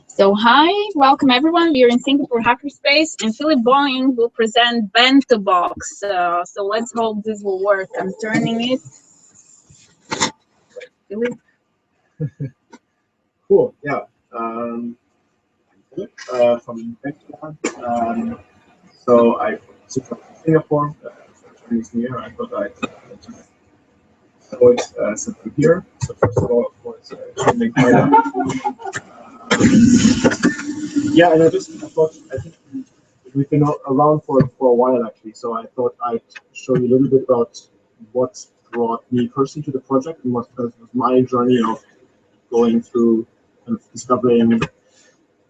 So hi, welcome everyone. We are in Singapore Hackerspace, and Philip Boeing will present Bento.box. So let's hope this will work. I'm turning it. Philip. Cool. Yeah. From Bento. So I'm from Singapore. Chinese New Year. I thought I'd just show it simply here. So first of all, of course, trending China. Yeah, and I think we've been around for a while actually. So I thought I'd show you a little bit about what brought me personally to the project and what was my journey of going through kind of discovering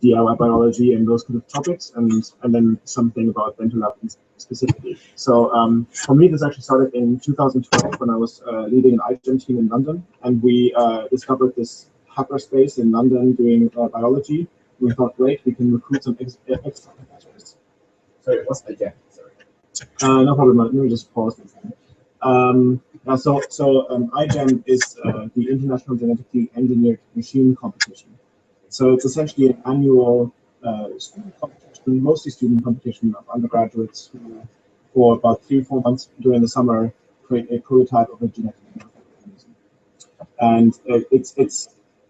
DIY biology and those kind of topics, and then something about Bento Lab specifically. So for me, this actually started in 2012 when I was leading an iGEM team in London, and we discovered this hackerspace in London doing biology. We thought, great, we can recruit some extra competitors. Sorry, what's that again? Sorry. No problem. Let me just pause this. iGEM is the International Genetically Engineered Machine Competition. So it's essentially an annual student competition, mostly student competition of undergraduates who, for about 3-4 months during the summer, create a prototype of a genetic organism. And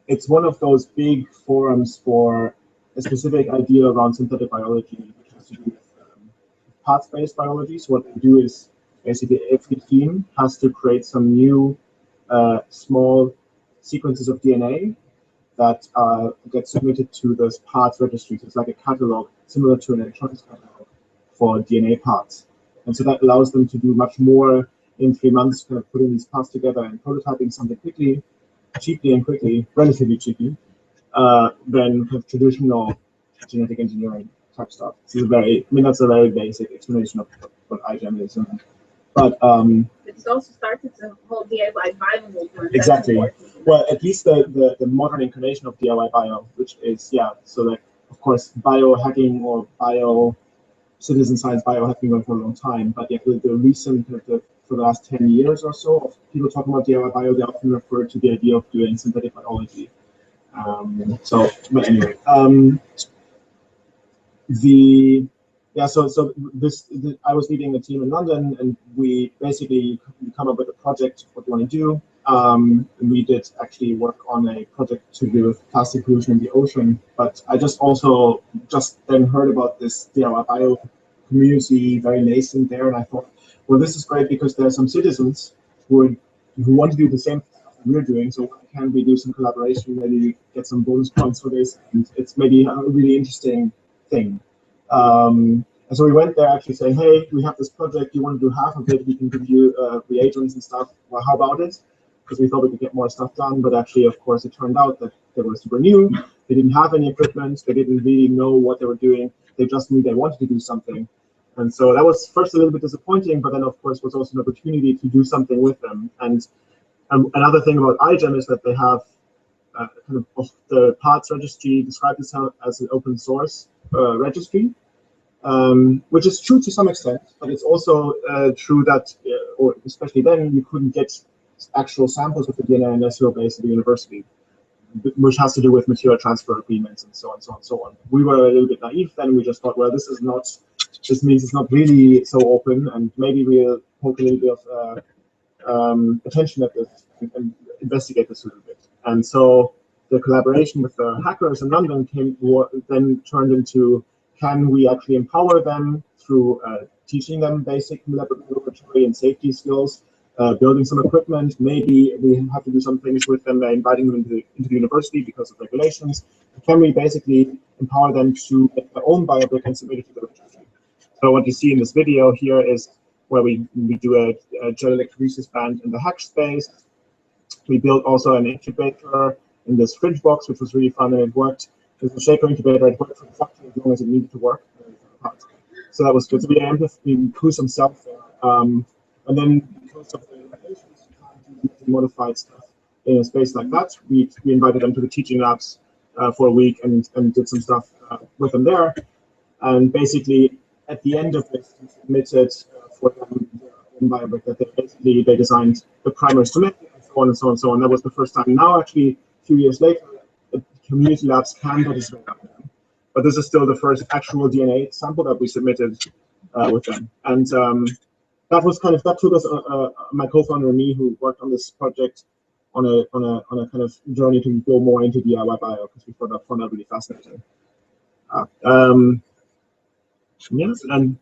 it's one of those big forums for a specific idea around synthetic biology, which has to do with path-based biology. So what they do is basically every team has to create some new small sequences of DNA that get submitted to those parts registries. It's like a catalog similar to an electronics catalog for DNA parts. And so that allows them to do much more in 3 months, kind of putting these parts together and prototyping something quickly, cheaply and quickly, relatively cheaply, than kind of traditional genetic engineering type stuff. So that's a very basic explanation of what iGEM is. But it's also started the whole DIY bio movement. Exactly. Well, at least the modern incarnation of DIY bio, which is, so like, of course, biohacking or citizen science bio have been going for a long time, but the recent, for the last 10 years or so, of people talking about DIY bio, they often refer to the idea of doing synthetic biology. But anyway, I was leading a team in London, and we basically come up with a project, what we want to do. And we did actually work on a project to do with plastic pollution in the ocean. But I just then heard about this DIY bio community, very nascent there, and I thought, well, this is great because there are some citizens who want to do the same thing we're doing. So can we do some collaboration? Maybe get some bonus points for this, and it's maybe a really interesting thing. And so we went there actually saying, hey, we have this project, you want to do half of it, we can give you reagents and stuff. Well, how about it? Because we thought we could get more stuff done, but actually, of course, it turned out that they were super new. They didn't have any equipment. They didn't really know what they were doing. They just knew they wanted to do something. And so that was first a little bit disappointing, but then, of course, was also an opportunity to do something with them. And another thing about iGEM is that they have kind of the parts registry described itself as an open source registry, which is true to some extent, but it's also true that, or especially then, you couldn't get actual samples of the DNA unless you were based at the university, which has to do with material transfer agreements and so on, so on, so on. We were a little bit naive then. We just thought, well, this means it's not really so open, and maybe we'll poke a little bit of attention at this and investigate this a little bit. And so the collaboration with the hackers in London then turned into, can we actually empower them through teaching them basic laboratory and safety skills, building some equipment. Maybe we have to do some things with them by inviting them into the university because of regulations. Can we basically empower them to get their own biobrick and submit it to the registry? So what you see in this video here is where we do a gel electrophoresis band in the Hackerspace. We built also an incubator in this fridge box, which was really fun, and it worked. There's a shaker incubator. It worked for exactly as long as it needed to work. So that was good. So we improved some self there. And then because of the limitations, you can't do modified stuff in a space like that. We invited them to the teaching labs for a week and did some stuff with them there. And basically, at the end of this, we submitted for them their own biobrick that they designed the primers to make, and so on and so on and so on. That was the first time. Now, actually, a few years later, community labs can participate on them. But this is still the first actual DNA sample that we submitted with them. And that took us, my co-founder and me, who worked on this project, on a kind of journey to go more into DIY bio, because we found that really fascinating. Yes, and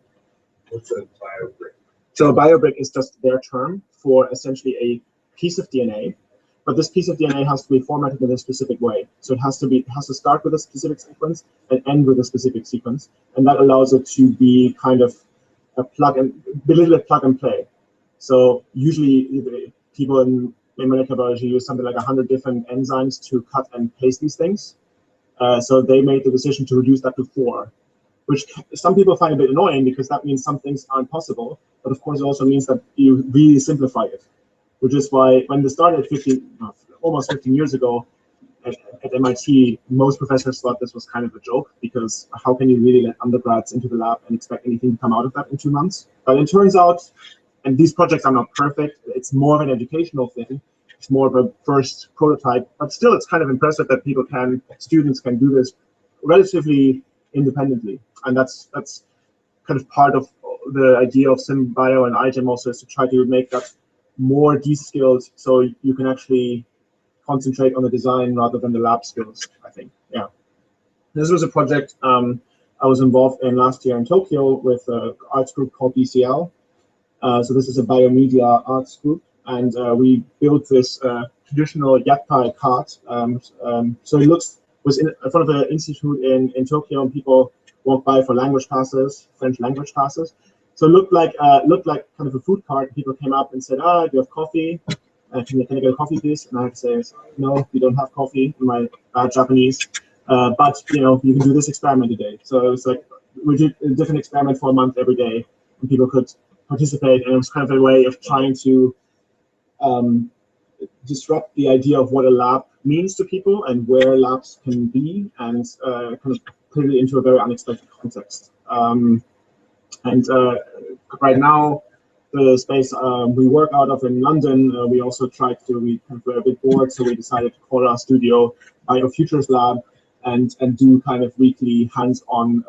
what's a biobrick? So a biobrick is just their term for essentially a piece of DNA, but this piece of DNA has to be formatted in a specific way. So it has to start with a specific sequence and end with a specific sequence, and that allows it to be kind of a plug and play. So usually people in molecular biology use something like 100 different enzymes to cut and paste these things. So they made the decision to reduce that to 4, which some people find a bit annoying because that means some things aren't possible. But of course, it also means that you really simplify it, which is why when they started almost 15 years ago at MIT, most professors thought this was kind of a joke, because how can you really let undergrads into the lab and expect anything to come out of that in 2 months? But it turns out, and these projects are not perfect, it's more of an educational thing. It's more of a first prototype, but still it's kind of impressive that students can do this relatively independently. And that's kind of part of the idea of SymBio and iGEM also, is to try to make that more de-skilled, so you can actually concentrate on the design rather than the lab skills, I think. Yeah. This was a project I was involved in last year in Tokyo with an arts group called BCL. So this is a biomedia arts group, and we built this traditional yakai cart. So it was in front of an institute in Tokyo, and people walked by for language classes, French language classes. So it looked like kind of a food cart. People came up and said, "Ah, do you have coffee? Can I get a coffee, please?" And I had to say, "No, we don't have coffee," in my Japanese. But you can do this experiment today. So it was like we did a different experiment for a month every day, and people could participate. And it was kind of a way of trying to disrupt the idea of what a lab means to people and where labs can be, and kind of put it into a very unexpected context. And right now, the space we work out of in London, we also tried to, we kind of were a bit bored, so we decided to call our studio BioFutures Lab, and do kind of weekly hands-on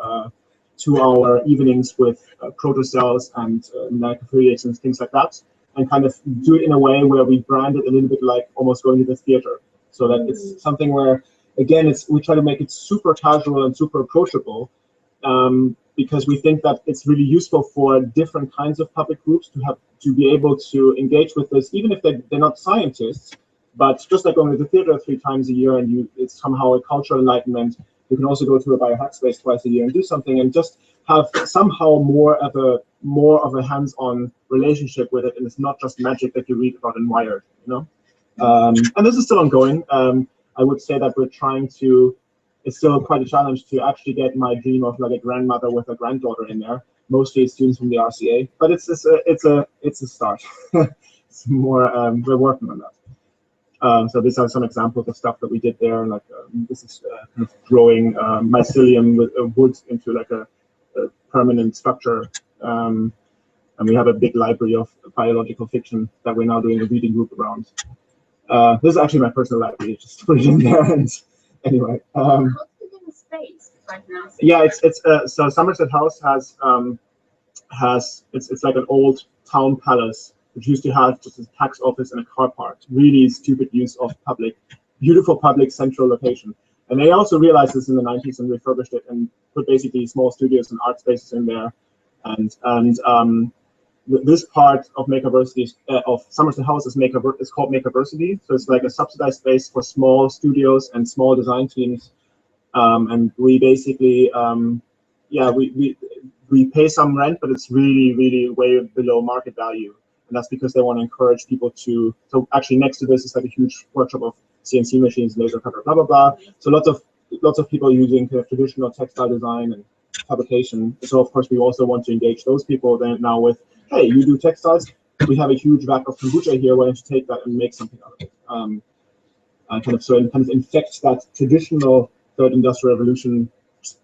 2-hour evenings with protocells and microfluidics and things like that, and kind of do it in a way where we brand it a little bit like almost going to the theater, so that it's something where, again, we try to make it super casual and super approachable, because we think that it's really useful for different kinds of public groups to be able to engage with this, even if they're not scientists. But just like going to the theater 3 times a year, and it's somehow a cultural enlightenment, you can also go to a biohackspace twice a year and do something, and just have somehow more of a hands-on relationship with it, and it's not just magic that you read about in Wired, And this is still ongoing. I would say that we're trying to. It's still quite a challenge to actually get my dream of like a grandmother with a granddaughter in there. Mostly students from the RCA, but it's a start. It's more we're working on that. So these are some examples of stuff that we did there. Like this is kind of growing mycelium with wood into like a permanent structure. And we have a big library of biological fiction that we're now doing a reading group around. This is actually my personal library, just put it in there. And anyway. How's it in space right now? Yeah, it's so Somerset House it's like an old town palace, which used to have just a tax office and a car park. Really stupid use of beautiful public central location. And they also realized this in the 90s and refurbished it and put basically small studios and art spaces in there. And this part of Makerversity, of Somerset House, is called Makerversity. So it's like a subsidized space for small studios and small design teams. And we basically, we pay some rent, but it's really, really way below market value. And that's because they want to encourage people to. So actually, next to this is like a huge workshop of CNC machines, laser cutter, blah blah blah. So lots of people using kind of traditional textile design and fabrication. So of course, we also want to engage those people then now with, hey, you do textiles. We have a huge vat of kombucha here. Why don't you take that and make something out of it? Kind of infect that traditional third industrial revolution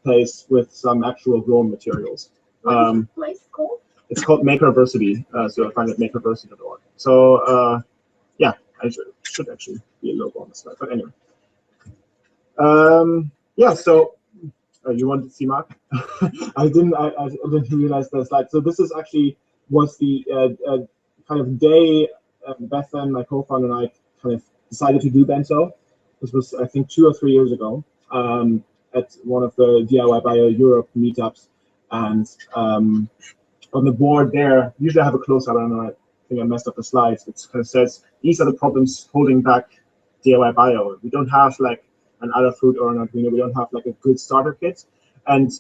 place with some actual grown materials. What is the place called? It's called Makerversity. So I find it makerversity.org. So yeah, I should actually be a logo on the slide. But anyway. Yeah, so you want to see Mark? I didn't realize the slide. So this is actually was the kind of day Bethan, my co-founder, and I kind of decided to do Bento. This was, I think, 2 or 3 years ago at one of the DIY Bio Europe meetups. And on the board there, usually I have a close-up. I don't know, I think I messed up the slides. It kind of says, these are the problems holding back DIY Bio. We don't have like an Adafruit or an Arduino. We don't have like a good starter kit. And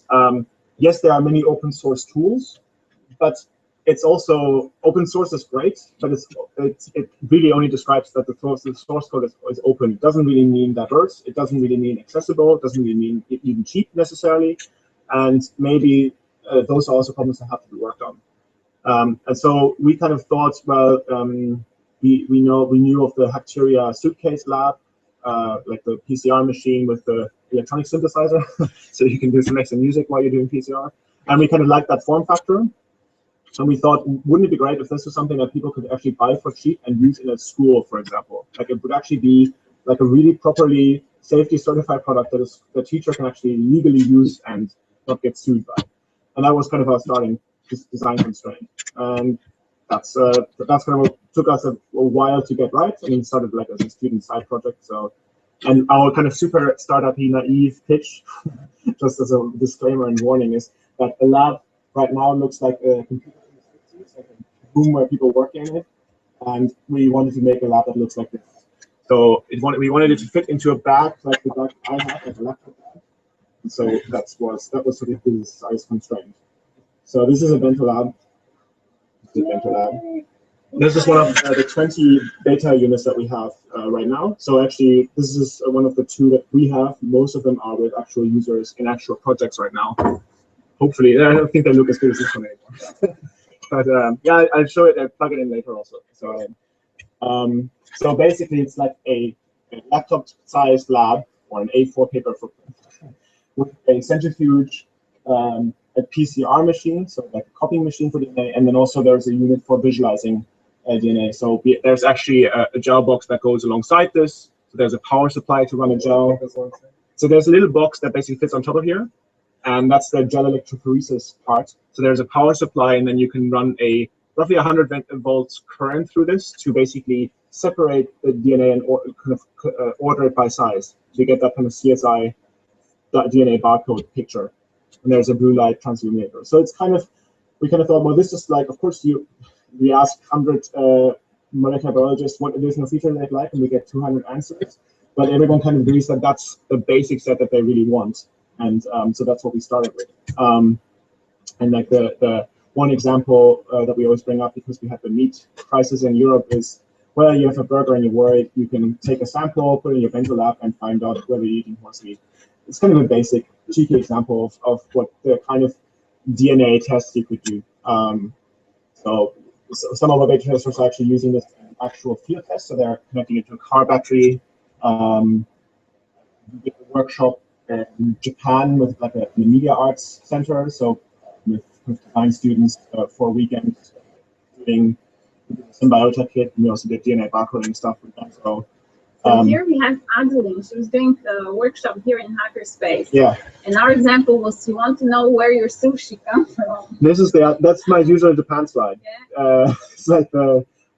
yes, there are many open source tools, but it's also open source is great, but it really only describes that the source code is open. It doesn't really mean diverse. It doesn't really mean accessible. It doesn't really mean even cheap necessarily. And maybe those are also problems that have to be worked on. And so we kind of thought, well, we knew of the Hackeria suitcase lab, like the PCR machine with the electronic synthesizer, so you can do some extra music while you're doing PCR. And we kind of liked that form factor. And we thought, wouldn't it be great if this was something that people could actually buy for cheap and use in a school, for example? Like it would actually be like a really properly safety certified product that is the teacher can actually legally use and not get sued by. And that was kind of our starting design constraint. And that's kind of what took us a while to get right. I mean, it started like as a student side project. So, and our kind of super startup-y naive pitch, just as a disclaimer and warning, is that the lab right now looks like a computer in the 60s, like a room where people work in it. And we wanted to make a lab that looks like this. So we wanted it to fit into a bag, like the bag I have, like a laptop bag. And so that was sort of the size constraint. So this is a Bento lab. This is one of the 20 beta units that we have right now. So actually, this is one of the 2 that we have. Most of them are with actual users in actual projects right now. Hopefully, I don't think they look as good as this one anymore. But yeah, I'll show it. I'll plug it in later also. So basically, it's like a laptop-sized lab or an A4 paper footprint with a centrifuge, a PCR machine, so like a copying machine for DNA, and then also there's a unit for visualizing DNA. So there's actually a gel box that goes alongside this. So there's a power supply to run a gel. So there's a little box that basically fits on top of here, and that's the gel electrophoresis part. So there's a power supply, and then you can run a roughly 100 volts current through this to basically separate the DNA and kind of order it by size. So you get that kind of CSI DNA barcode picture. And there's a blue light transilluminator. So it's kind of, we kind of thought, well, this is like, of course, we ask 100 molecular biologists what additional feature they'd like, and we get 200 answers. But everyone kind of agrees that that's the basic set that they really want. And so that's what we started with. And like the one example that we always bring up, because we have the meat crisis in Europe, is, well, you have a burger and you're worried, you can take a sample, put it in your Bento lab, and find out whether you're eating horse meat. It's kind of a basic, cheeky example of what the kind of DNA tests you could do. So some of our beta testers are actually using this actual field test, so they're connecting it to a car battery. We did a workshop in Japan with like a media arts center, so with design students for a weekend doing some biotech kit, and we also did DNA barcoding stuff with them. So here we have Adeline. She was doing a workshop here in Hackerspace. Yeah. And our example was, you want to know where your sushi comes from. This is that's my usual Japan slide. Yeah. It's like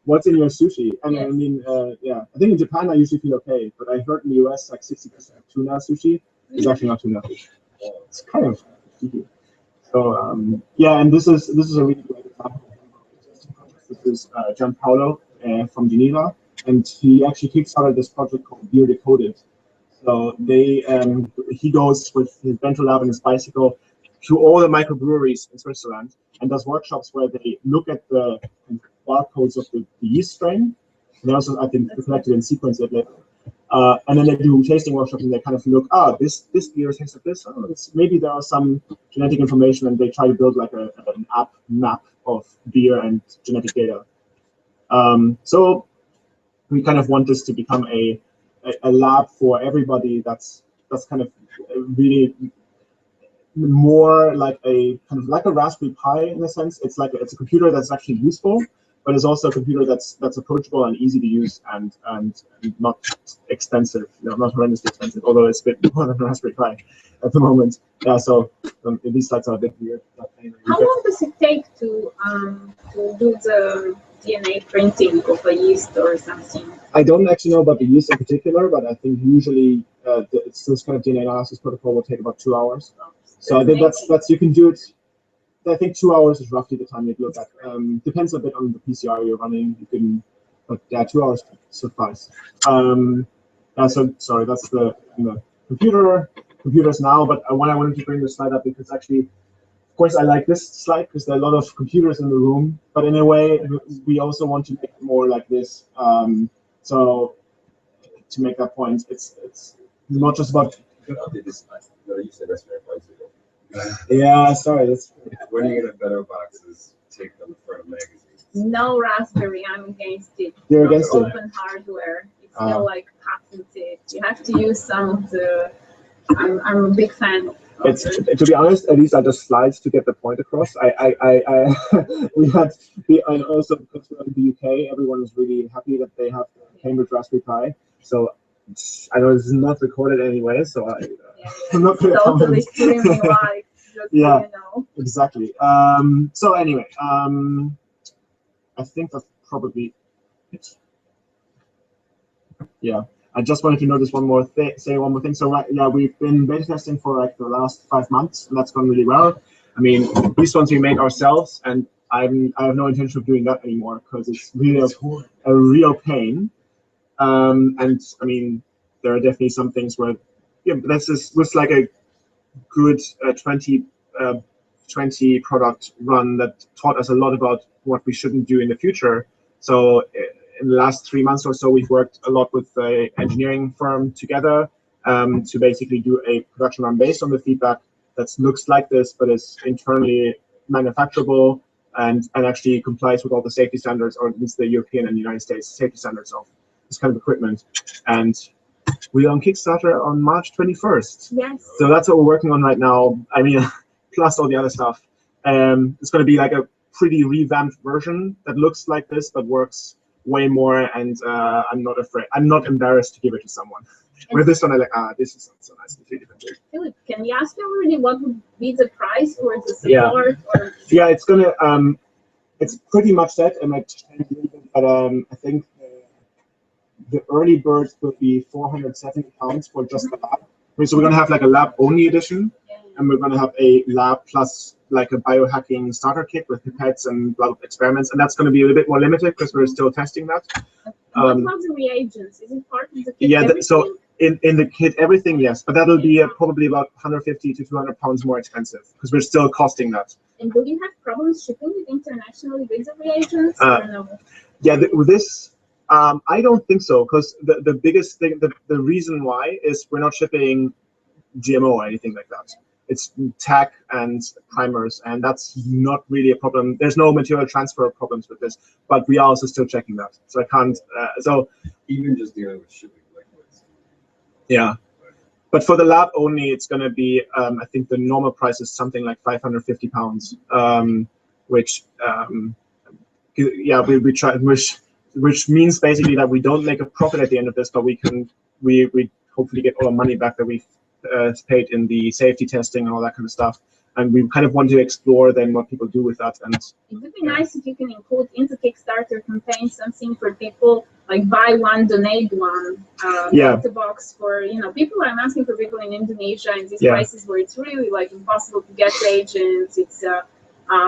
what's in your sushi, and yes. I mean, yeah. I think in Japan I usually feel okay, but I heard in the US like 60% tuna sushi is actually not tuna. It's kind of cheeky. So yeah, and this is a really great example. This is Gianpaolo from Geneva. And he actually kickstarted this project called Beer Decoded. So he goes with his Bento lab and his bicycle to all the microbreweries in Switzerland and does workshops where they look at the barcodes of the yeast strain. And they also, I think, reflected and sequence it later. And then they do tasting workshops and they kind of look, this beer tastes like this. Oh, maybe there are some genetic information, and they try to build like an app map of beer and genetic data. So we kind of want this to become a lab for everybody that's kind of really more like a kind of like a Raspberry Pi in a sense. It's a computer that's actually useful, but it's also a computer that's approachable and easy to use and not expensive, not horrendously expensive, although it's a bit more than a Raspberry Pi at the moment. Yeah, so these slides are a bit weird. But anyway, how long does it take to do the DNA printing of a yeast or something? I don't actually know about the yeast in particular, but I think usually this kind of DNA analysis protocol will take about 2 hours. So I think that's you can do it. I think 2 hours is roughly the time you'd look at. Depends a bit on the PCR you're running. You can, but yeah, 2 hours suffice. So sorry, that's the computers now. But why I wanted to bring this slide up because actually, of course, I like this slide because there are a lot of computers in the room. But in a way, we also want to make it more like this. So to make that point, it's not just about. You said Raspberry Pi ago. Yeah, sorry. That's. When you get a Bento.box, take them in front of magazines. No Raspberry, I'm against it. You're against it? Open hardware. It's still like patented. You have to use some of the. I'm a big fan of. It's to be honest, these are just slides to get the point across. And also because we're in the UK, everyone is really happy that they have Cambridge Raspberry Pi. So I know this is not recorded anyway, so I'm not going to totally comment. streaming live. Yeah, so you know. Exactly. So anyway, I think that's probably it. Yeah. I just wanted to notice say one more thing. So yeah, we've been beta testing for like the last 5 months, and that's gone really well. I mean, these ones we made ourselves, and I have no intention of doing that anymore because it's really a real pain. And I mean, there are definitely some things where, yeah, this was like a good 20 product run that taught us a lot about what we shouldn't do in the future. So in the last 3 months or so, we've worked a lot with an engineering firm together to basically do a production run based on the feedback that looks like this, but is internally manufacturable and actually complies with all the safety standards, or at least the European and United States safety standards of this kind of equipment. And we're on Kickstarter on March 21st. Yes. So that's what we're working on right now. I mean, plus all the other stuff. It's going to be like a pretty revamped version that looks like this, but works way more. And I'm not afraid. I'm not embarrassed to give it to someone. With this one, I'm like, this is so nice. Completely different. Philip, can we ask you already what would be the price or the support? Yeah, it's gonna. It's pretty much set. It might change a little bit, but I think the early bird would be £470 for just the lab. So we're gonna have like a lab only edition, and we're gonna have a lab plus like a biohacking starter kit with pipettes and blood experiments, and that's gonna be a little bit more limited because we're still testing that. What about the reagents? Is it part of the kit? Yeah, so in the kit, everything, yes, but that'll be probably about 150 to 200 pounds more expensive because we're still costing that. And do you have problems shipping it internationally with the reagents? Or no? Yeah, with this, I don't think so, because the biggest thing, the reason why is we're not shipping GMO or anything like that. It's tack and primers, and that's not really a problem. There's no material transfer problems with this, but we are also still checking that. So I can't. So even just dealing with shipping liquids. Yeah, but for the lab only, it's going to be. I think the normal price is something like £550, which yeah, we try, which means basically that we don't make a profit at the end of this, but we hopefully get all our money back that we've paid in the safety testing and all that kind of stuff. And we kind of want to explore then what people do with that. And it would be nice if you can include in the Kickstarter campaign something for people like buy one, donate one. Bento.box for people. I'm asking for people in Indonesia and these places where it's really like impossible to get reagents. It's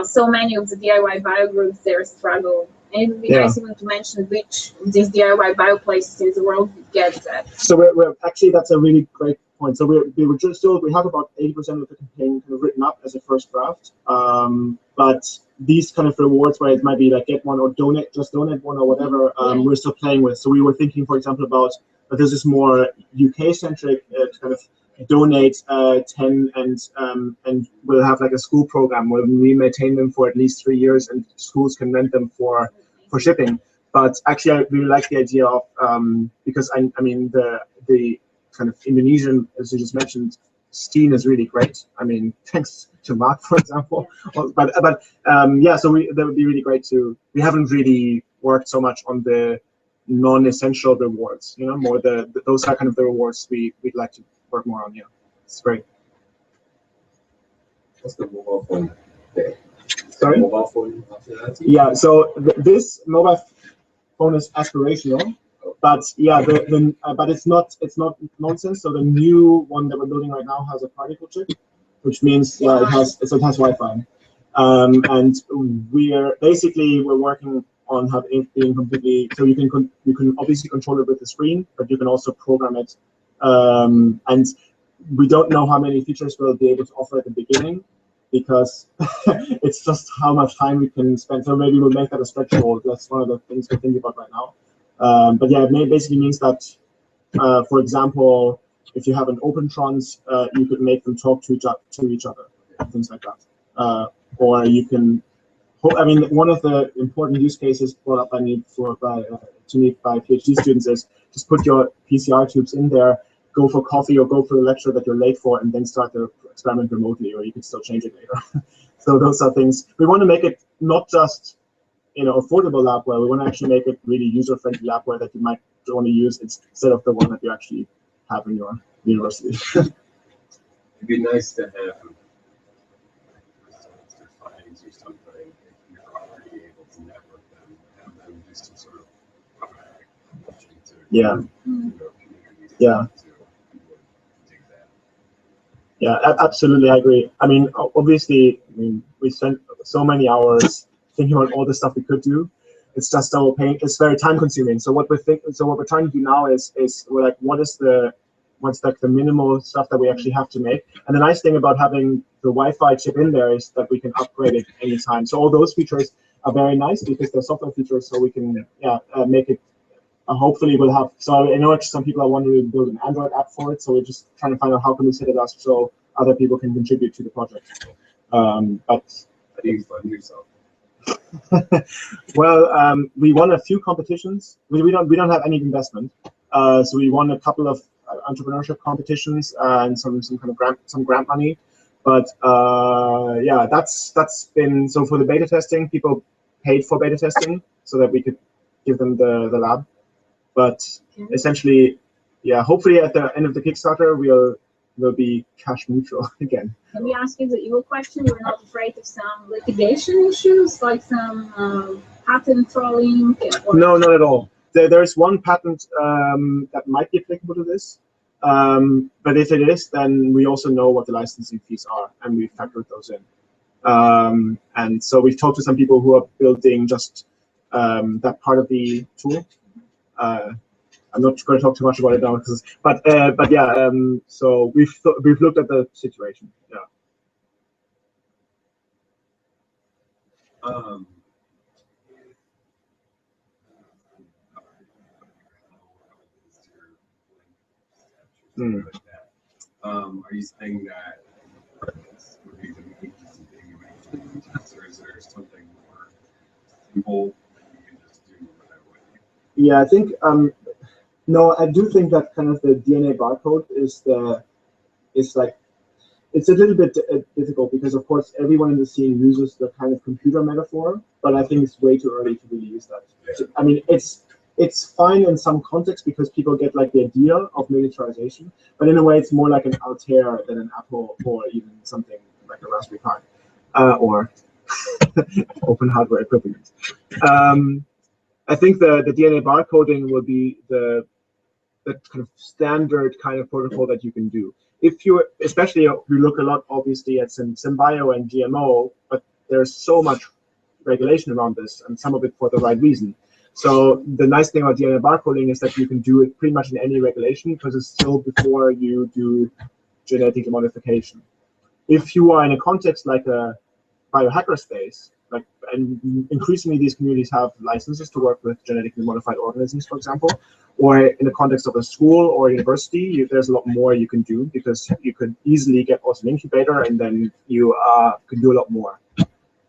so many of the DIY bio groups there struggle. And it would be nice even to mention which of these DIY bio places in the world get that. So we're actually, that's a really great point. So we have about 80% of the campaign kind of written up as a first draft. But these kind of rewards where it might be like get one or donate one or whatever, we're still playing with. So we were thinking, for example, about this is more UK-centric kind of donate 10 and we'll have like a school program where we maintain them for at least 3 years and schools can rent them for shipping. But actually I really like the idea of because I mean the kind of Indonesian, as you just mentioned, Steam is really great. I mean, thanks to Mark, for example. But yeah, so that would be really great to. We haven't really worked so much on the non-essential rewards. You know, more those are kind of the rewards we'd like to work more on. Yeah, it's great. What's the mobile phone thing? Sorry? Mobile phone functionality? Yeah, so this mobile phone is aspirational, but yeah, but it's not nonsense. So the new one that we're building right now has a particle chip, which means it has Wi-Fi, and we're working on having it being completely, so you can obviously control it with the screen, but you can also program it, and we don't know how many features we'll be able to offer at the beginning, because it's just how much time we can spend. So maybe we'll make that a stretch goal. That's one of the things we're thinking about right now. But yeah, it basically means that, for example, if you have an open trans, you could make them talk to each other, things like that. Or you can, I mean, one of the important use cases brought up by PhD students is just put your PCR tubes in there, go for coffee or go for the lecture that you're late for, and then start the experiment remotely, or you can still change it later. So those are things. We want to make it not just, affordable labware. We want to actually make it really user-friendly labware that you might want to use instead of the one that you actually have in your university. It'd be nice to have findings or something if you're already able to network them, have them do some sort of communities. Yeah. Yeah, absolutely, I agree. I mean, obviously, we spent so many hours thinking about all the stuff we could do. It's just so it's very time consuming. So what we're trying to do now is we're like, what's like the minimal stuff that we actually have to make? And the nice thing about having the Wi-Fi chip in there is that we can upgrade it anytime. So all those features are very nice because they're software features, so we can make it. Hopefully we'll have, so I know some people are wanting to build an Android app for it, so we're just trying to find out how can we set it up so other people can contribute to the project. But how do you fund yourself? Well, we won a few competitions. We don't have any investment, so we won a couple of entrepreneurship competitions and some kind of grant money. But yeah, that's been, so for the beta testing, people paid for beta testing so that we could give them the lab. But essentially, yeah, hopefully at the end of the Kickstarter, we'll be cash neutral again. Let me ask you the evil question. You're not afraid of some litigation issues, like some patent trolling? No, not at all. There's one patent that might be applicable to this. But if it is, then we also know what the licensing fees are, and we factored those in. And so we've talked to some people who are building just that part of the tool. I'm not going to talk too much about it now, but yeah. So we've looked at the situation. Yeah. Are you saying that this would be the easiest thing you mentioned, or is there something more simple that you can just do right away? Yeah, I think no, I do think that kind of the DNA barcode is like, it's a little bit difficult because of course everyone in the scene uses the kind of computer metaphor, but I think it's way too early to really use that. Yeah. I mean, it's fine in some context because people get like the idea of miniaturization, but in a way it's more like an Altair than an Apple or even something like a Raspberry Pi or open hardware equivalent. I think the DNA barcoding will be the kind of standard kind of protocol that you can do. Especially we look a lot obviously at SynBio and GMO, but there's so much regulation around this, and some of it for the right reason. So the nice thing about DNA barcoding is that you can do it pretty much in any regulation because it's still before you do genetic modification. If you are in a context like a biohacker space, and increasingly these communities have licenses to work with genetically modified organisms, for example, or in the context of a school or university, there's a lot more you can do because you could easily get also an incubator and then you can do a lot more.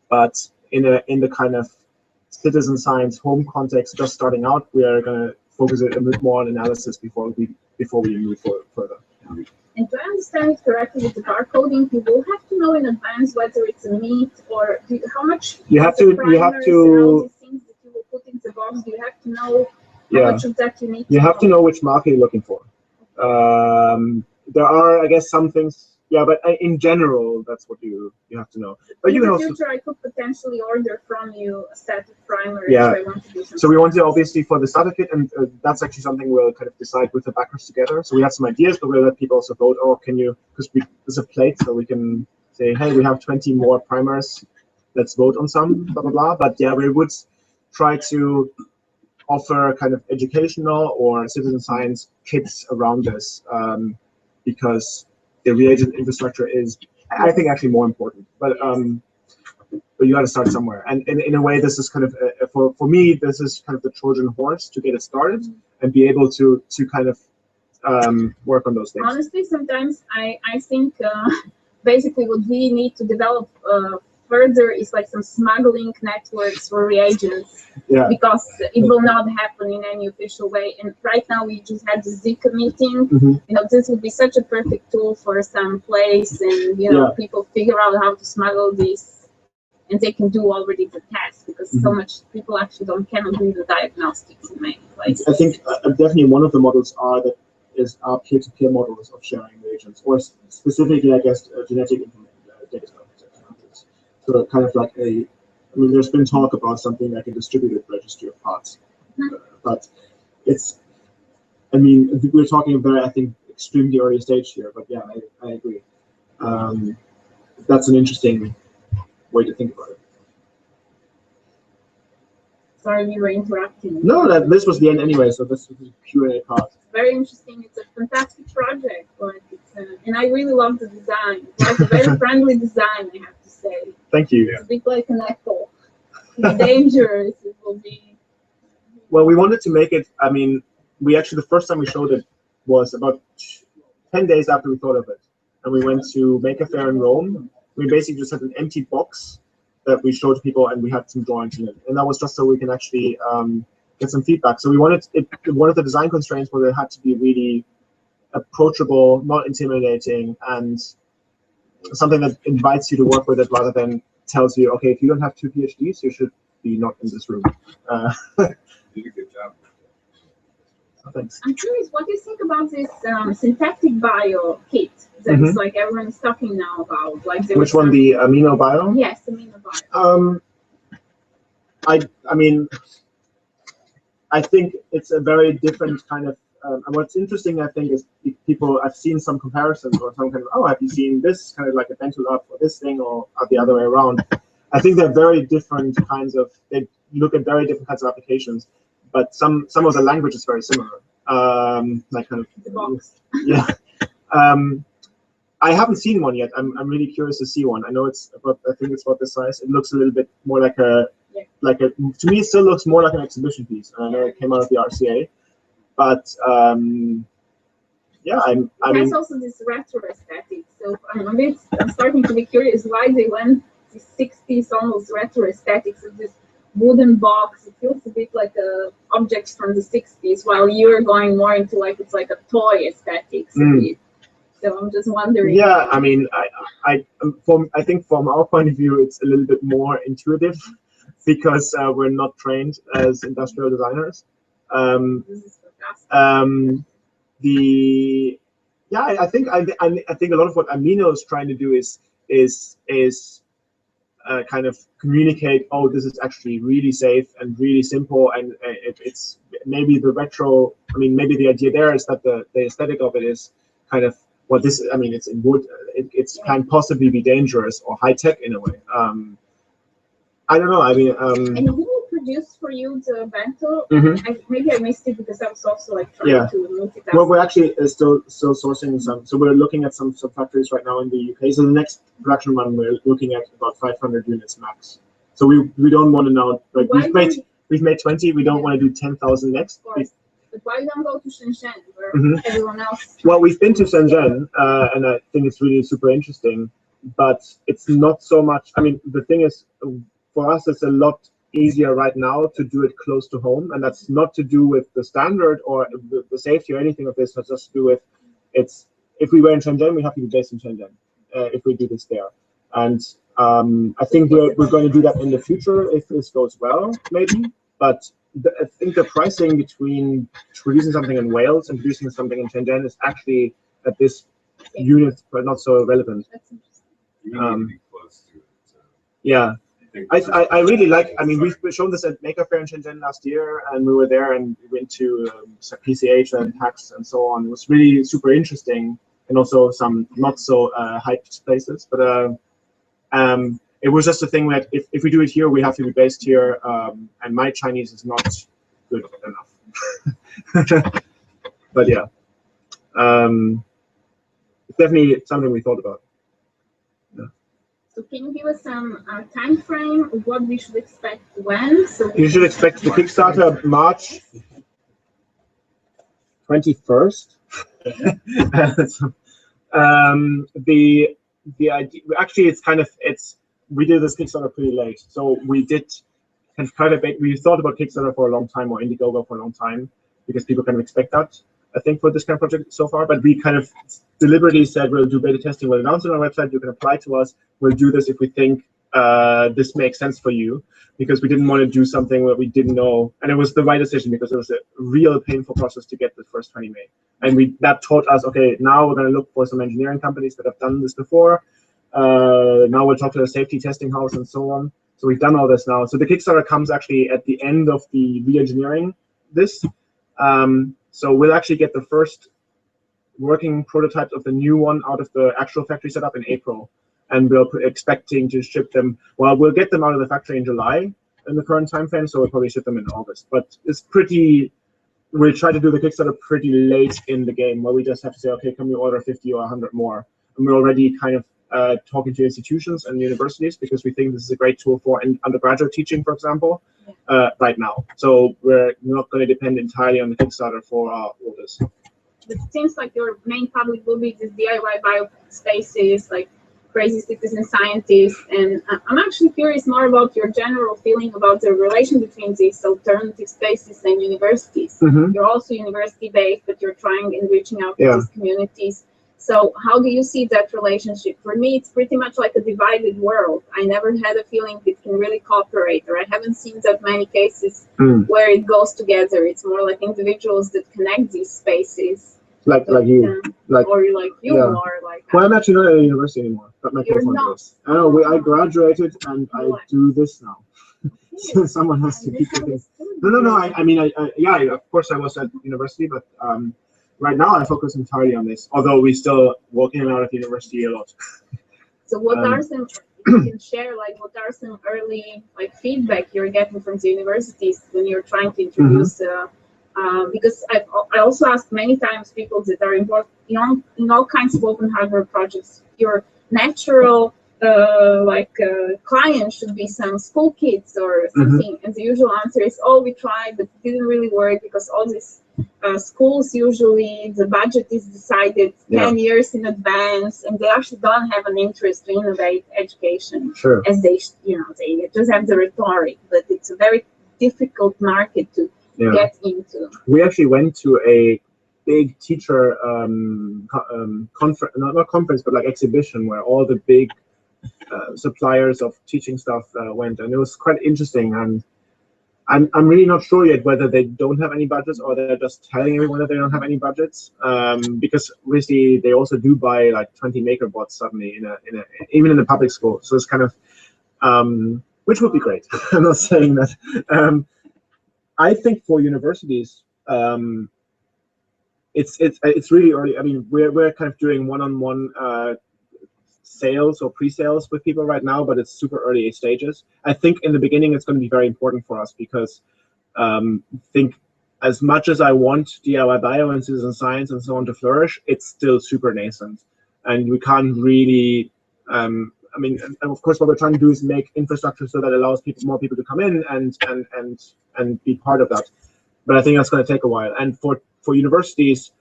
But in the kind of citizen science home context, just starting out, we are going to focus it a bit more on analysis before we move further. And to understand it correctly with the barcoding, you will have to know in advance whether it's a meat or how much you have to and all these things that you will put in the box. Do you have to know how much of that you need? You have to know which market you're looking for. There are, I guess, some things. Yeah, but in general, that's what you have to know. But in you can the future, I could potentially order from you a set of primers. Yeah. If I want to do something. So we want to obviously for the starter kit, and that's actually something we'll kind of decide with the backers together. So we have some ideas, but we'll let people also vote. Oh, can you? Because there's a plate, so we can say, hey, we have 20 more primers. Let's vote on some, blah blah blah. But yeah, we would try to offer kind of educational or citizen science kits around this, because the reagent infrastructure is, I think, actually more important. But you got to start somewhere. And in a way, this is kind of, for me, this is kind of the Trojan horse to get it started and be able to kind of work on those things. Honestly, sometimes I think basically what we need to develop further is like some smuggling networks for reagents, because it will not happen in any official way. And right now we just had the Zika meeting. You know, this would be such a perfect tool for some place, and you know, people figure out how to smuggle these, and they can do already the test, because so much people actually cannot do the diagnostics in many places. I think definitely one of the models are peer-to-peer models of sharing reagents, or specifically, I guess, genetic data. So kind of like there's been talk about something like a distributed registry of parts, but it's, I mean, we're talking about, I think, extremely early stage here, but yeah, I agree. That's an interesting way to think about it. Sorry, we were interrupting. No, this was the end anyway, so this was the Q&A part. It's very interesting. It's a fantastic project, but and I really love the design. It's like a very friendly design, I have to say. Thank you. It's a bit like an apple. It's dangerous. It will be. Well, we wanted to make it. I mean, we actually, the first time we showed it was about 10 days after we thought of it, and we went to Maker Faire in Rome. We basically just had an empty box that we showed people, and we had some drawings in it, and that was just so we can actually get some feedback. So we wanted it. One of the design constraints was it had to be really approachable, not intimidating, and something that invites you to work with it rather than tells you, okay, if you don't have 2 PhDs, you should be not in this room. You did a good job. Oh, thanks. I'm curious, what do you think about this synthetic bio kit that is like everyone's talking now about? Like, which one, the amino bio? Yes, amino bio. I mean, I think it's a very different kind of. And what's interesting, I think, is people. I've seen some comparisons or some kind of. Oh, have you seen this kind of like a Bento up for this thing, or the other way around? I think they're very different kinds of. They look at very different kinds of applications, but some of the language is very similar. Like kind of. The box. Yeah. I haven't seen one yet. I'm really curious to see one. I know it's about. I think it's about this size. It looks a little bit more like a. Like a. To me, it still looks more like an exhibition piece. And I know it came out of the RCA. But yeah, I mean, there's also this retro aesthetic. So I'm starting to be curious why they went to 60s almost retro aesthetics of this wooden box. It feels a bit like objects from the 60s, while you're going more into like it's like a toy aesthetics. So I'm just wondering. Yeah, I mean, I think from our point of view, it's a little bit more intuitive because we're not trained as industrial designers. This is fantastic. I think a lot of what Amino is trying to do is kind of communicate. Oh, this is actually really safe and really simple, and it's maybe the retro. I mean, maybe the idea there is that the aesthetic of it is kind of what this. I mean, it's in wood. It can possibly be dangerous or high tech in a way. I don't know. I mean, and who produced for you the Bento? Maybe I missed it because I was also like trying to multitask. Well, we're actually still sourcing some. So we're looking at some factories right now in the UK. So the next production run, we're looking at about 500 units max. So we don't want to now, like we've made 20. We don't want to do 10,000 next. But why don't go to Shenzhen where everyone else? Well, we've been to Shenzhen, and I think it's really super interesting. But it's not so much. I mean, the thing is, for us, it's a lot easier right now to do it close to home, and that's not to do with the standard or the safety or anything of this. It's just to do with it's if we were in Shenzhen, we have to be based in Shenzhen if we do this there. And I think we're going to do that in the future if this goes well, maybe. But I think the pricing between producing something in Wales and producing something in Shenzhen is actually at this unit, but not so relevant. That's interesting. You need to be close to it. So Yeah. I really like, I mean, we've shown this at Maker Faire in Shenzhen last year, and we were there and we went to PCH and Hacks and so on. It was really super interesting, and also some not so hyped places. But it was just a thing that if we do it here, we have to be based here, and my Chinese is not good enough. But yeah, it's definitely something we thought about. So can you give us some time frame of what we should expect when? So you should expect the Kickstarter March 21st. The idea, actually, we did this Kickstarter pretty late, so we did kind of we thought about Kickstarter for a long time, or Indiegogo for a long time, because people kind of expect that, I think, for this kind of project so far. But we kind of deliberately said we'll do beta testing, we'll announce it on our website, you can apply to us, we'll do this if we think this makes sense for you, because we didn't want to do something that we didn't know. And it was the right decision, because it was a real painful process to get the first 20 made. And that taught us, okay, now we're going to look for some engineering companies that have done this before. Now we'll talk to a safety testing house and so on. So we've done all this now. So the Kickstarter comes actually at the end of the re-engineering this. So we'll actually get the first working prototypes of the new one out of the actual factory setup in April. And we're expecting to ship them, well, we'll get them out of the factory in July in the current time frame, so we'll probably ship them in August. But it's we'll try to do the Kickstarter pretty late in the game, where we just have to say, okay, can we order 50 or 100 more? And we're already kind of talking to institutions and universities, because we think this is a great tool for undergraduate teaching, for example, right now. So we're not going to depend entirely on the Kickstarter for our orders. It seems like your main public will be this DIY biospaces, like crazy citizen scientists, and I'm actually curious more about your general feeling about the relation between these alternative spaces and universities. Mm-hmm. You're also university-based, but you're trying and reaching out to these communities. So how do you see that relationship? For me, it's pretty much like a divided world. I never had a feeling it can really cooperate, or I haven't seen that many cases where it goes together. It's more like individuals that connect these spaces. Like you, or like you, or like. Well, I'm actually not at a university anymore. But my You're not. I graduated and I do this now. So someone has to keep the thing. No. I mean, yeah, of course I was at university, but right now I focus entirely on this. Although we still walk in and out of university a lot. So what are some? You can share, like, what are some early feedback you're getting from the universities when you're trying to introduce. Because I also asked many times people that are involved in all kinds of open hardware projects. Your natural client should be some school kids or something, and the usual answer is, oh, we tried, but it didn't really work, because all these schools, usually the budget is decided 10 years in advance, and they actually don't have an interest to innovate education as they just have the rhetoric, but it's a very difficult market to get into. We actually went to a big teacher conference, not conference, but like exhibition, where all the big suppliers of teaching stuff went, and it was quite interesting. And I'm really not sure yet whether they don't have any budgets, or they're just telling everyone that they don't have any budgets, because obviously they also do buy like 20 MakerBots suddenly even in a public school. So it's kind of which would be great. I'm not saying that. I think for universities, it's really early. I mean, we're kind of doing one-on-one sales or pre-sales with people right now, but it's super early stages. I think in the beginning it's going to be very important for us, because think as much as I want DIY bio and citizen science and so on to flourish, it's still super nascent, and we can't really. I mean, and of course, what we're trying to do is make infrastructure so that allows more people to come in and be part of that. But I think that's going to take a while. And for universities,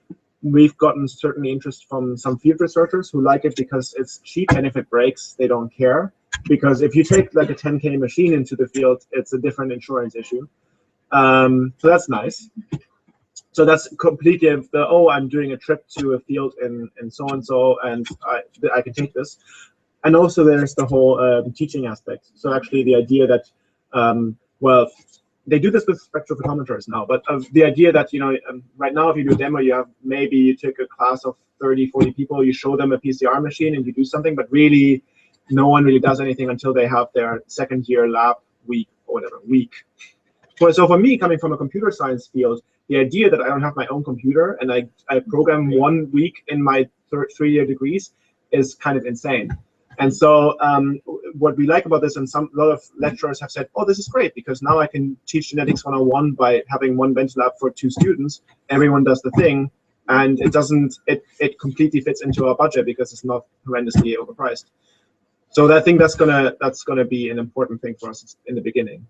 we've gotten certainly interest from some field researchers who like it because it's cheap, and if it breaks, they don't care. Because if you take like a 10K machine into the field, it's a different insurance issue. So that's nice. So that's completely oh, I'm doing a trip to a field in so and so, and I can take this. And also there's the whole teaching aspect. So actually the idea that well, they do this with spectrophotometers now, but the idea that, you know, right now if you do a demo, maybe you take a class of 30, 40 people, you show them a PCR machine and you do something, but really no one really does anything until they have their second year lab week or whatever week. So for me, coming from a computer science field, the idea that I don't have my own computer and I program 1 week in my 3-year degrees is kind of insane. And so what we like about this, and a lot of lecturers have said, oh, this is great, because now I can teach genetics 101 by having one bench lab for 2 students. Everyone does the thing, and it completely fits into our budget because it's not horrendously overpriced. So I think that's gonna be an important thing for us in the beginning.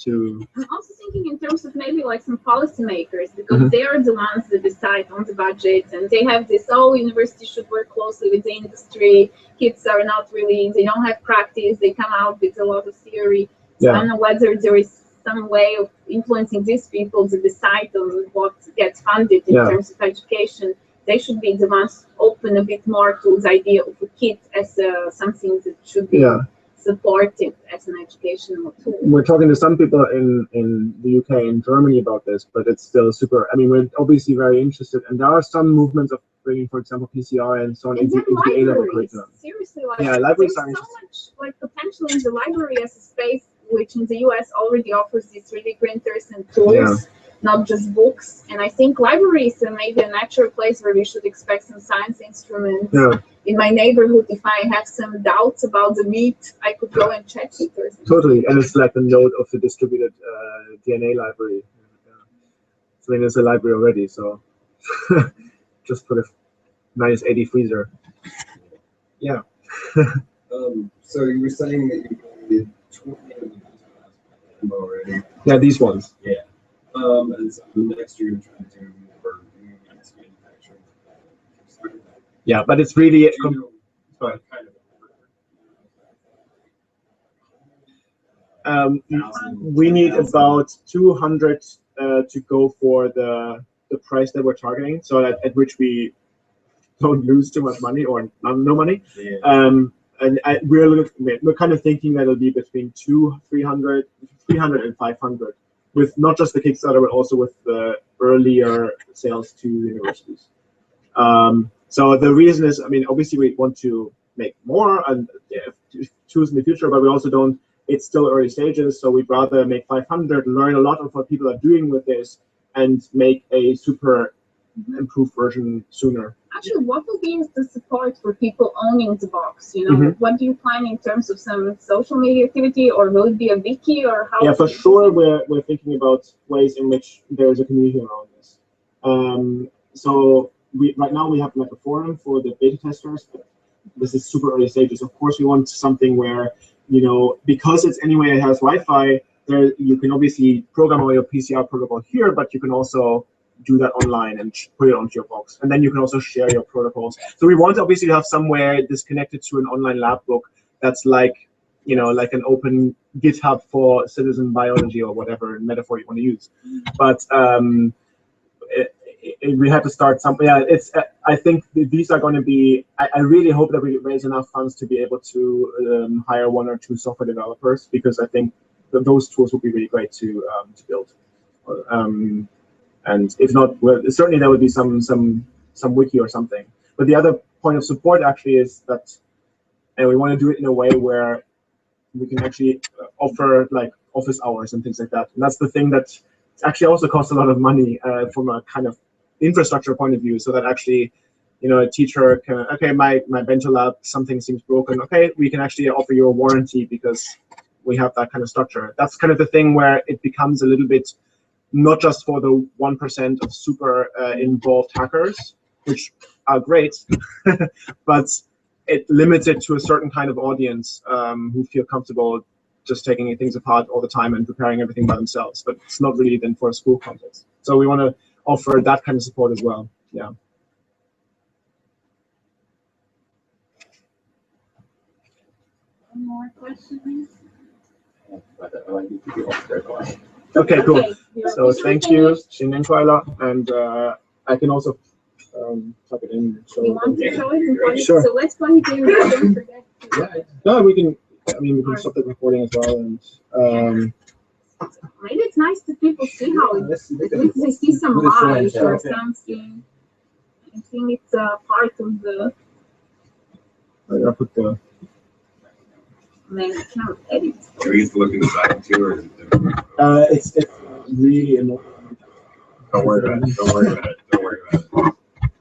I'm also thinking in terms of maybe like some policymakers, because they are the ones that decide on the budget, and they have this, oh, universities should work closely with the industry, kids are not really, they don't have practice, they come out with a lot of theory. So I don't know whether there is some way of influencing these people to decide on what gets funded in terms of education. They should be the ones open a bit more to the idea of a kit as something that should be supported as an educational tool. We're talking to some people in the UK and Germany about this, but it's still super. I mean, we're obviously very interested, and there are some movements of bringing, for example, PCR and so on into the A-level curriculum. Seriously, like, library there's science. So much like potential in the library as a space, which in the US already offers these 3D printers and tools. Not just books, and I think libraries are maybe a natural place where we should expect some science instruments. In my neighborhood, if I have some doubts about the meat, I could go and check it. Or something. Totally, and it's like a node of the distributed DNA library. I mean, there's a library already, so just put a minus 80 freezer. Yeah. So you were saying that you did 20 of them already. Yeah, these ones. Yeah. And so next year you're trying to do more manufacturing. Yeah, but it's really sorry. We need about 200 to go for the price that we're targeting, so that at which we don't lose too much money or no money. And we're kind of thinking that it'll be between 300 and 500. With not just the Kickstarter, but also with the earlier sales to universities. So the reason is, I mean, obviously we want to make more and choose in the future, but we also don't, it's still early stages, so we'd rather make 500, learn a lot of what people are doing with this, and make a super improved version sooner. Actually, what will be the support for people owning the box? You know, what do you plan in terms of some social media activity, or will it be a wiki, or how? Yeah, for sure, we're thinking about ways in which there is a community around this. So right now we have like a forum for the beta testers, but this is super early stages. Of course, we want something where, you know, because it's anyway it has Wi-Fi, there you can obviously program all your PCR protocol here, but you can also do that online and put it onto your box, and then you can also share your protocols. So we want obviously to have somewhere disconnected to an online lab book that's like, you know, like an open GitHub for citizen biology or whatever metaphor you want to use. But we have to start somewhere. Yeah, it's. I think these are going to be. I really hope that we raise enough funds to be able to hire 1 or 2 software developers, because I think that those tools will be really great to build. And if not, well, certainly there would be some wiki or something. But the other point of support actually is that, and we want to do it in a way where we can actually offer like office hours and things like that. And that's the thing that actually also costs a lot of money from a kind of infrastructure point of view. So that actually, you know, a teacher can, okay, my Bento lab, something seems broken. Okay, we can actually offer you a warranty because we have that kind of structure. That's kind of the thing where it becomes a little bit not just for the 1% of super involved hackers, which are great, but it limits it to a certain kind of audience who feel comfortable just taking things apart all the time and preparing everything by themselves. But it's not really then for a school context. So we want to offer that kind of support as well. Yeah. One more question, please. But I need to be off there. Okay, cool. Okay, So thank you, Shinen Twyla, and I can also plug it in. So you want to show it and plug it? Sure. So let's plug it in. Don't forget. No, we can. I mean, we can stop the recording as well, and maybe it's nice that people see how it. At least they see some light or something. I think it's a part of the. I'll put the. Man, I can't edit. Do we get to look in the back too, or is it different? It's really annoying. Don't worry about it. Don't worry about it. Don't worry about it.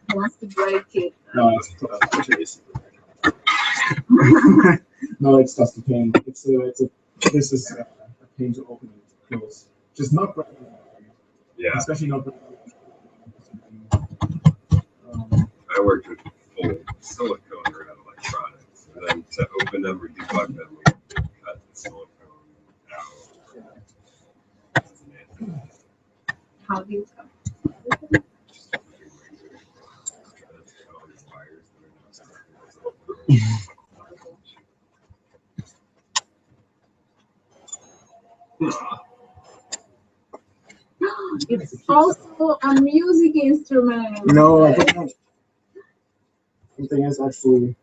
He wants to break it. No, no, it's just a pain. This is a pain to open and close. Just not right. Yeah. Especially not. I worked with full silicone around electronics, and then to open them or debug them, we have to cut the silicone out. How do you cut? It's also a music instrument. No, I don't. Something is actually.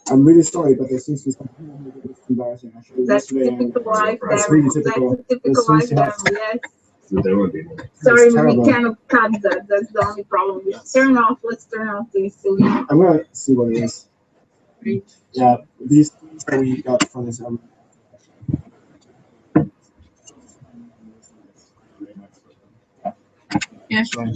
I'm really sorry, but there seems to be something embarrassing. Actually, that's typical life. That's really typical. That's a typical life. Yes. So there would be more. Sorry, we cannot cut that. That's the only problem. Let's turn off this. I'm gonna see what it is. Yeah, these that we got from this. Yeah, sure.